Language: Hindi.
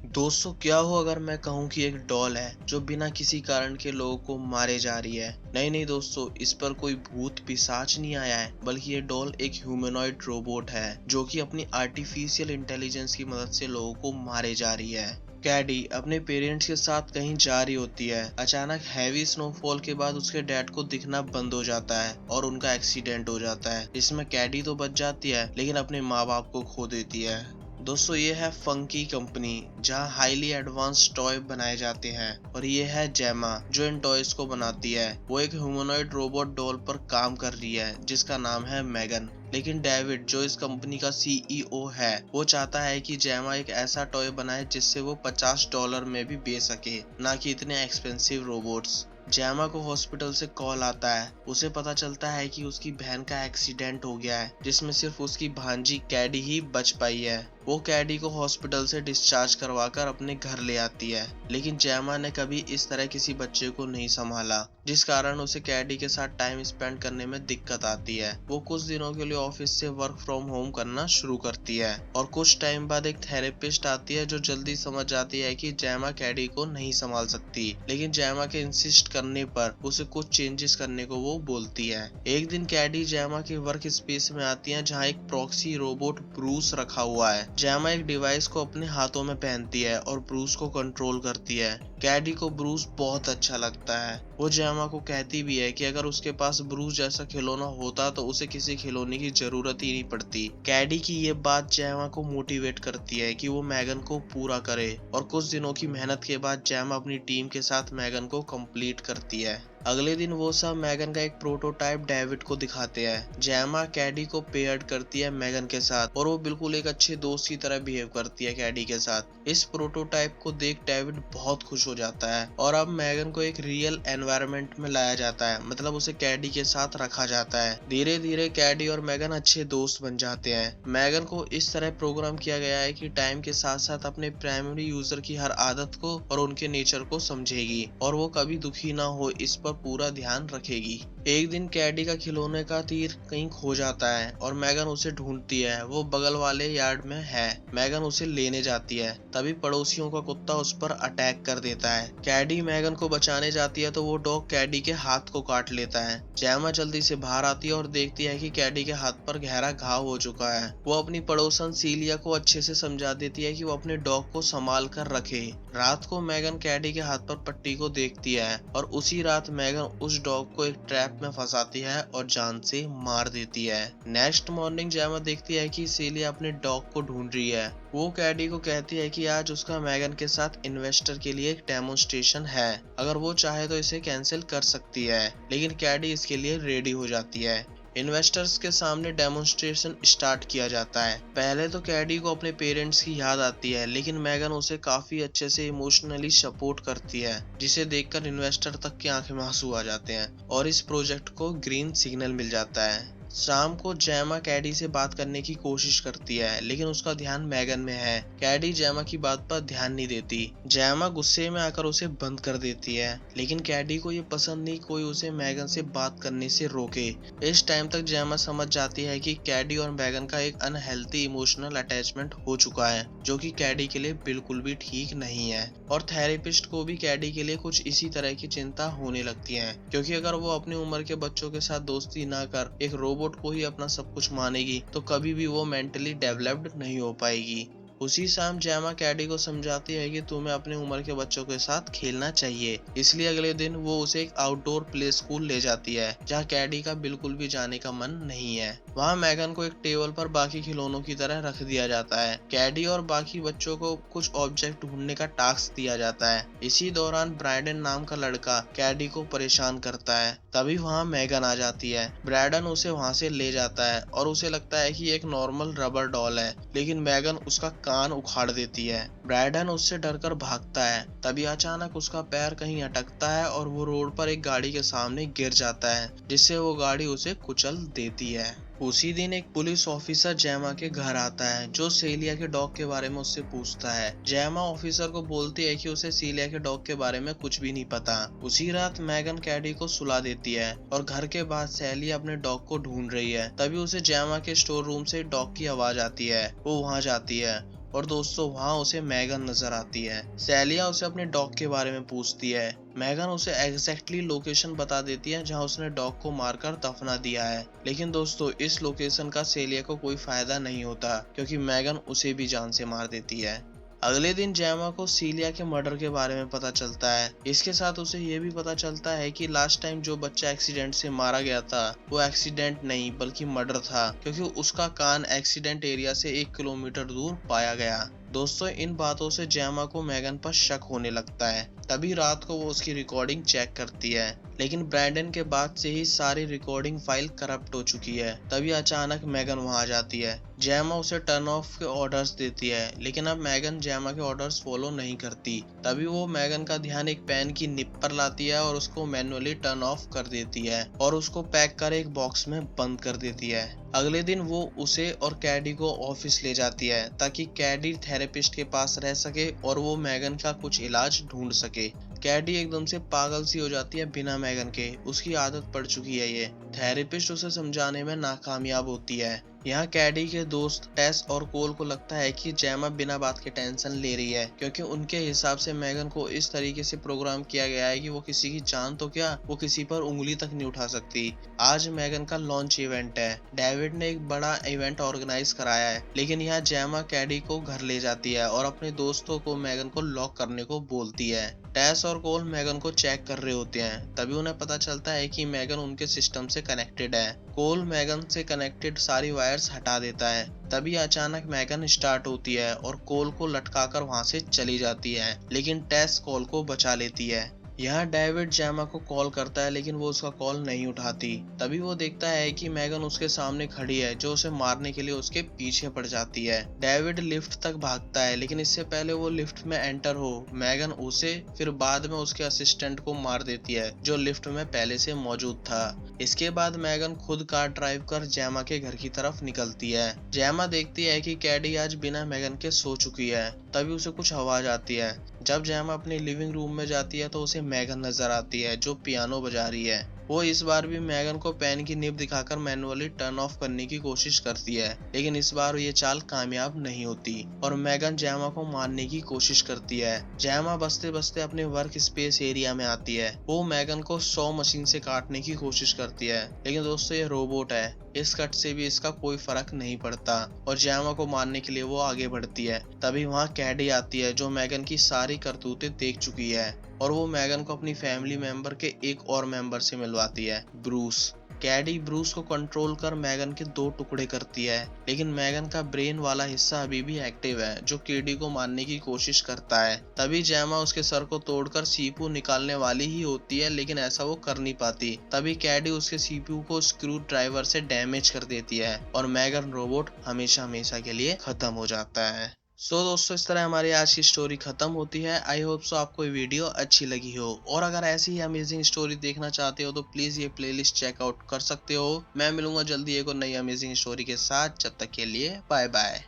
दोस्तों, क्या हो अगर मैं कहूँ कि एक डॉल है जो बिना किसी कारण के लोगों को मारे जा रही है। नहीं नहीं दोस्तों, इस पर कोई भूत पिशाच नहीं आया है, बल्कि ये डॉल एक ह्यूमनॉइड रोबोट है जो कि अपनी आर्टिफिशियल इंटेलिजेंस की मदद से लोगों को मारे जा रही है। कैडी अपने पेरेंट्स के साथ कहीं जा रही होती है। अचानक हैवी स्नोफॉल के बाद उसके डैड को दिखना बंद हो जाता है और उनका एक्सीडेंट हो जाता है, जिसमें कैडी तो बच जाती है लेकिन अपने माँ बाप को खो देती है। दोस्तों, ये है फंकी कंपनी जहां हाईली एडवांस टॉय बनाए जाते हैं, और ये है जेमा जो इन टॉयज को बनाती है। वो एक ह्यूमनॉइड रोबोट डॉल पर काम कर रही है जिसका नाम है मैगन। लेकिन डेविड जो इस कंपनी का सीईओ है, वो चाहता है कि जेमा एक ऐसा टॉय बनाए जिससे वो $50 में भी बेच सके, ना कि इतने एक्सपेंसिव रोबोट्स। जैमा को हॉस्पिटल से कॉल आता है। उसे पता चलता है कि उसकी बहन का एक्सीडेंट हो गया है, जिसमें सिर्फ उसकी भांजी कैडी ही बच पाई है। वो कैडी को हॉस्पिटल से डिस्चार्ज करवाकर अपने घर ले आती है, लेकिन जैमा ने कभी इस तरह किसी बच्चे को नहीं संभाला, जिस कारण उसे कैडी के साथ टाइम स्पेंड करने में दिक्कत आती है। वो कुछ दिनों के लिए ऑफिस से वर्क फ्रॉम होम करना शुरू करती है, और कुछ टाइम बाद एक थेरेपिस्ट आती है जो जल्दी समझ जाती है कि जैमा कैडी को नहीं संभाल सकती, लेकिन जैमा के इंसिस्ट करने पर उसे कुछ चेंजेस करने को वो बोलती है। एक दिन कैडी जैमा के वर्क स्पेस में आती है जहाँ एक प्रॉक्सी रोबोट ब्रूस रखा हुआ है। जैमा एक डिवाइस को अपने हाथों में पहनती है और ब्रूस को कंट्रोल करती है। कैडी को ब्रूस बहुत अच्छा लगता है। वो जैमा को कहती भी है कि अगर उसके पास ब्रूस जैसा खिलौना होता तो उसे किसी खिलौने की जरूरत ही नहीं पड़ती। कैडी की ये बात जैमा को मोटिवेट करती है कि वो मैगन को पूरा करे, और कुछ दिनों की मेहनत के बाद जैमा अपनी टीम के साथ मैगन को कंप्लीट करती है। अगले दिन वो सब मैगन का एक प्रोटोटाइप डेविड को दिखाते हैं। जैमा कैडी को पेयर्ड करती है मैगन के साथ, और वो बिल्कुल एक अच्छे दोस्त की तरह बिहेव करती है कैडी के साथ। इस प्रोटोटाइप को देख डेविड बहुत खुश हो जाता है, और अब मैगन को एक रियल एनवायरनमेंट में लाया जाता है, मतलब उसे कैडी के साथ रखा जाता है। धीरे धीरे कैडी और मैगन अच्छे दोस्त बन जाते हैं। मैगन को इस तरह प्रोग्राम किया गया है कि टाइम के साथ साथ अपने प्राइमरी यूजर की हर आदत को और उनके नेचर को समझेगी, और वो कभी दुखी ना हो इस पर पूरा ध्यान रखेगी। एक दिन कैडी का खिलौने का तीर कहीं खो जाता है और मैगन उसे ढूंढती है। वो बगल वाले यार्ड में है। मैगन उसे लेने जाती है, तभी पड़ोसियों का कुत्ता उस पर अटैक कर देता है। कैडी मैगन को बचाने जाती है तो वो डॉग कैडी के हाथ को काट लेता है। जैमा जल्दी से बाहर आती है और देखती है कि कैडी के हाथ पर गहरा घाव हो चुका है। वो अपनी पड़ोसन सीलिया को अच्छे से समझा देती है कि वो अपने डॉग को संभाल कर रखे। रात को मैगन कैडी के हाथ पर पट्टी को देखती है, और उसी रात मैगन उस डॉग को एक ट्रैप में फंसाती है और जान से मार देती है। नेक्स्ट मॉर्निंग जैमा देखती है कि सीलिया अपने डॉग को ढूंढ रही है। वो कैडी को कहती है कि आज उसका मैगन के साथ इन्वेस्टर के लिए एक डेमोन्स्ट्रेशन है, अगर वो चाहे तो इसे कैंसिल कर सकती है, लेकिन कैडी इसके लिए रेडी हो जाती है। इन्वेस्टर्स के सामने डेमोन्स्ट्रेशन स्टार्ट किया जाता है। पहले तो कैडी को अपने पेरेंट्स की याद आती है, लेकिन मैगन उसे काफी अच्छे से इमोशनली सपोर्ट करती है, जिसे देखकर इन्वेस्टर तक की आंखें में आंसू आ जाते हैं, और इस प्रोजेक्ट को ग्रीन सिग्नल मिल जाता है। शाम को जैमा कैडी से बात करने की कोशिश करती है, लेकिन उसका ध्यान मैगन में है। कैडी जैमा की बात पर ध्यान नहीं देती। जैमा गुस्से में आकर उसे बंद कर देती है, लेकिन कैडी को ये पसंद नहीं कोई उसे मैगन से बात करने से रोके। इस टाइम तक जैमा समझ जाती है कि कैडी और मैगन का एक अनहेल्थी इमोशनल अटैचमेंट हो चुका है, जो कि कैडी के लिए बिल्कुल भी ठीक नहीं है। और थेरेपिस्ट को भी कैडी के लिए कुछ इसी तरह की चिंता होने लगती है, क्योंकि अगर वो अपनी उम्र के बच्चों के साथ दोस्ती ना कर एक रोबोट को ही अपना सब कुछ मानेगी तो कभी भी वो मेंटली डेवलप्ड नहीं हो पाएगी। उसी शाम जैमा कैडी को समझाती है कि तुम्हें अपने उम्र के बच्चों के साथ खेलना चाहिए, इसलिए अगले दिन वो उसे एक आउटडोर प्ले स्कूल ले जाती है जहाँ कैडी का बिल्कुल भी जाने का मन नहीं है। वहाँ मैगन को एक टेबल पर बाकी खिलौनों की तरह रख दिया जाता है। कैडी और बाकी बच्चों को कुछ ऑब्जेक्ट ढूंढने का टास्क दिया जाता है। इसी दौरान ब्राइडन नाम का लड़का कैडी को परेशान करता है। तभी वहाँ मैगन आ जाती है। ब्राइडन उसे वहाँ से ले जाता है और उसे लगता है कि एक नॉर्मल रबर डॉल है, लेकिन मैगन उसका कान उखाड़ देती है। ब्राइडन उससे डरकर भागता है। तभी अचानक उसका पैर कहीं अटकता है और वो रोड पर एक गाड़ी के सामने गिर जाता है, जिससे वो गाड़ी उसे कुचल देती है। उसी दिन एक पुलिस ऑफिसर जैमा के घर आता है, जो सीलिया के डॉग के बारे में उससे पूछता है। जैमा ऑफिसर को बोलती है कि उसे सीलिया के डॉग के बारे में कुछ भी नहीं पता। उसी रात मैगन कैडी को सुला देती है और घर के बाद सैली अपने डॉग को ढूंढ रही है। तभी उसे जैमा के स्टोर रूम से डॉग की आवाज आती है। वो वहाँ जाती है। और दोस्तों वहाँ उसे मैगन नजर आती है। सेलिया उसे अपने डॉग के बारे में पूछती है। मैगन उसे एग्जैक्टली लोकेशन बता देती है जहाँ उसने डॉग को मारकर दफना दिया है। लेकिन दोस्तों इस लोकेशन का सेलिया को कोई फायदा नहीं होता क्योंकि मैगन उसे भी जान से मार देती है। अगले दिन जेमा को सीलिया के मर्डर के बारे में पता चलता है। इसके साथ उसे ये भी पता चलता है कि लास्ट टाइम जो बच्चा एक्सीडेंट से मारा गया था वो एक्सीडेंट नहीं बल्कि मर्डर था, क्योंकि उसका कान एक्सीडेंट एरिया से 1 किलोमीटर दूर पाया गया। दोस्तों इन बातों से जेमा को मैगन पर शक होने लगता है। तभी रात को वो उसकी रिकॉर्डिंग चेक करती है, लेकिन ब्रैंडन के बाद से ही सारी रिकॉर्डिंग फाइल करप्ट हो चुकी है। तभी अचानक मैगन वहां आ जाती है। जेमा उसे टर्न ऑफ के ऑर्डर्स देती है, लेकिन अब मैगन जेमा के ऑर्डर्स फॉलो नहीं करती। तभी वो मैगन का ध्यान एक पेन की निप पर लाती है और उसको मैन्युअली टर्न ऑफ कर देती है और उसको पैक कर एक बॉक्स में बंद कर देती है। अगले दिन वो उसे और कैडी को ऑफिस ले जाती है ताकि कैडी थेरेपिस्ट के पास रह सके और वो मैगन का कुछ इलाज ढूंढ सके। कैडी एकदम से पागल सी हो जाती है बिना मैगन के, उसकी आदत पड़ चुकी है ये। थेरेपिस्ट उसे समझाने में नाकामयाब होती है। यहाँ कैडी के दोस्त टेस और कोल को लगता है कि जेमा बिना बात के टेंशन ले रही है, क्योंकि उनके हिसाब से मैगन को इस तरीके से प्रोग्राम किया गया है कि वो किसी की जान तो क्या वो किसी पर उंगली तक नहीं उठा सकती। आज मैगन का लॉन्च इवेंट है। डेविड ने एक बड़ा इवेंट ऑर्गेनाइज कराया है, लेकिन यहाँ जेमा कैडी को घर ले जाती है और अपने दोस्तों को मैगन को लॉक करने को बोलती है। टेस और कोल मैगन को चेक कर रहे होते हैं। तभी उन्हें पता चलता है कि मैगन उनके सिस्टम से कनेक्टेड है। कोल मैगन से कनेक्टेड सारी वायर्स हटा देता है। तभी अचानक मैगन स्टार्ट होती है और कोल को लटकाकर वहां से चली जाती है, लेकिन टेस कोल को बचा लेती है। यहाँ डेविड जेमा को कॉल करता है, लेकिन वो उसका कॉल नहीं उठाती। तभी वो देखता है कि मैगन उसके सामने खड़ी है, जो उसे मारने के लिए उसके पीछे पड़ जाती है। डेविड लिफ्ट तक भागता है, लेकिन इससे पहले वो लिफ्ट में एंटर हो मैगन उसे फिर बाद में उसके असिस्टेंट को मार देती है, जो लिफ्ट में पहले से मौजूद था। इसके बाद मैगन खुद कार ड्राइव कर जेमा के घर की तरफ निकलती है। जेमा देखती है कि कैडी आज बिना मैगन के सो चुकी है। तभी उसे कुछ आवाज आती है। जब जेमा अपनी लिविंग रूम में जाती है तो उसे मैगन नजर आती है जो पियानो बजा रही है। वो इस बार भी मैगन को पेन की निब दिखाकर मैन्युअली टर्न ऑफ करने की कोशिश करती है, लेकिन इस बार ये चाल कामयाब नहीं होती और मैगन जेमा को मारने की कोशिश करती है। जेमा बसते बसते अपने वर्क स्पेस एरिया में आती है। वो मैगन को 100 मशीन से काटने की कोशिश करती है, लेकिन दोस्तों ये रोबोट है, इस कट से भी इसका कोई फर्क नहीं पड़ता और जेमा को मारने के लिए वो आगे बढ़ती है। तभी वहाँ कैडी आती है, जो मैगन की सारी करतूतें देख चुकी है और वो मैगन को अपनी फैमिली मेंबर के एक और मेंबर से मिलवाती है, ब्रूस। कैडी ब्रूस को कंट्रोल कर मैगन के 2 टुकड़े करती है, लेकिन मैगन का ब्रेन वाला हिस्सा अभी भी एक्टिव है, जो कैडी को मारने की कोशिश करता है। तभी जेमा उसके सर को तोड़कर सीपीयू निकालने वाली ही होती है, लेकिन ऐसा वो कर नहीं पाती। तभी कैडी उसके सीपीयू को स्क्रू ड्राइवर से डैमेज कर देती है और मैगन रोबोट हमेशा हमेशा के लिए खत्म हो जाता है। दोस्तों इस तरह हमारी आज की स्टोरी खत्म होती है। आई होप सो आपको ये वीडियो अच्छी लगी हो, और अगर ऐसी ही अमेजिंग स्टोरी देखना चाहते हो तो प्लीज ये प्लेलिस्ट चेकआउट कर सकते हो। मैं मिलूंगा जल्दी एक और नई अमेजिंग स्टोरी के साथ। जब तक के लिए बाय बाय।